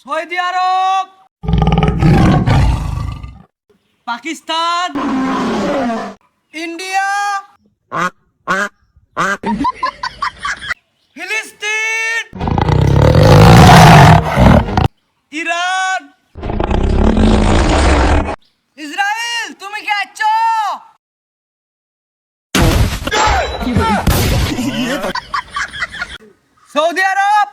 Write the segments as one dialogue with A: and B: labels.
A: Saudi আরব, Pakistan, India, ফিলিস্তিন, Iran, Israel. তুমি কি আছো? সৌদি আরব,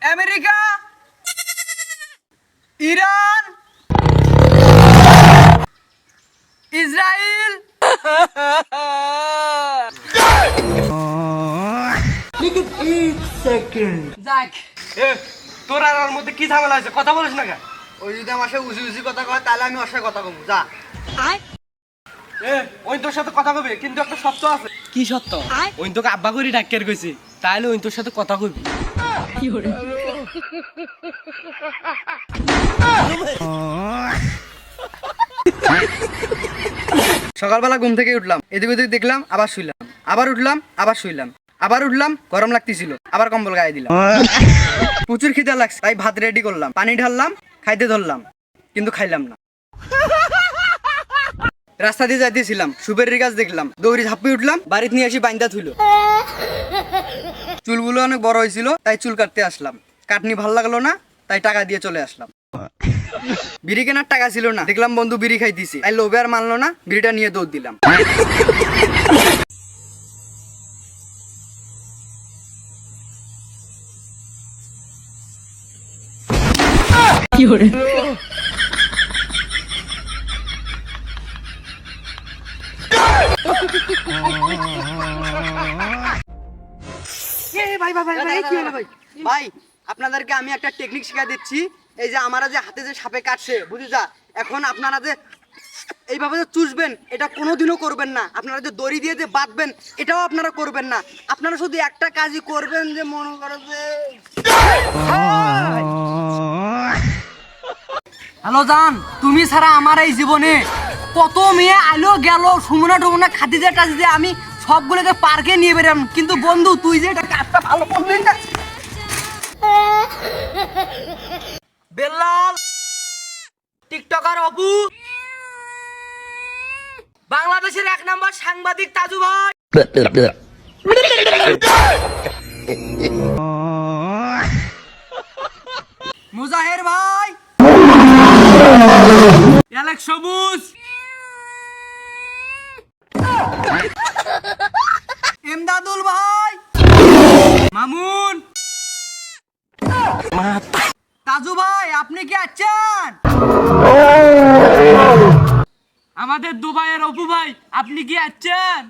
A: আমেরিকা, ইরান, ইসরায়েল। যাক,
B: তোর আর ওর মধ্যে কি ঝামেলা আছে? কথা বলিস না কেন?
A: ওই যদি আমার সাথে উজি উজি কথা কয় তাহলে আমি ওর সাথে কথা কমু। যা।
B: ওই তোর সাথে কথা কবি, কিন্তু একটা শর্ত আছে।
A: কি সত্য?
B: ওই তোকে আব্বা করে ডাক্তার কইছি, তাহলে ওই তোর সাথে কথা কবি।
A: সকালবেলা ঘুম থেকে উঠলাম, এদিক ওদিক দেখলাম, আবার শুইলাম, আবার উঠলাম, আবার শুইলাম, আবার উঠলাম, গরম লাগতেছিল, আবার কম্বল গায়ে দিলাম। প্রচুর খিদা লাগছে, তাই ভাত রেডি করলাম, পানি ঢাললাম, খাইতে ধরলাম, কিন্তু খাইলাম না। রাস্তা দিয়ে যাইতেছিলাম, সুপারির গাছ দেখলাম, দৌড়ি ঝাঁপিয়ে উঠলাম, বাড়িতে নিয়ে আসি বাইন্দা থুইল। চুলগুলো অনেক বড় হয়েছিল, তাই চুল কাটতে আসলাম। কাটনি ভাল লাগলো না, তাই টাকা দিয়ে চলে আসলাম। বিড়ি কেনার টাকা ছিল না, দেখলাম বন্ধু বিড়ি খাইতেছি, তাই লোভে আর মানলো না, বিড়িটা নিয়ে দৌড় দিলাম। ভাই, আপনাদেরকে আমি একটা টেকনিক শিখা দিচ্ছি। এই যে আমারা যে হাতে যে সাপে কাটছে, বুঝি যা, এখন আপনারা যে এইভাবে যে চুষবেন, এটা কোনোদিনও করবেন না। আপনারা যে দড়ি দিয়ে যে বাঁধবেন, এটাও আপনারা করবেন না। আপনারা শুধু একটা কাজই করবেন, যে মনে করেন যে হ্যালো জান, তুমি ছাড়া আমার এই জীবনে কত মেয়ে আলো গেল, সুমনা টুমনা খাদিজা টাদিজা, আমি সবগুলোকে পার্কে নিয়ে বেরাম, কিন্তু বন্ধু তুই যে এটা কাজটা ভালো করবি না। বেল্লাল, টিকটকার অপু, বাংলাদেশের 1 নম্বর সাংবাদিক তাজু ভাই, মুজাহের ভাই,
B: অ্যালেক্স সবুজ,
A: এমদাদুল ভাই,
B: মামুন,
A: তাজু ভাই, আপনি কি আছেন?
B: আমাদের দুবাইয়ের অপু ভাই, আপনি কি আছেন?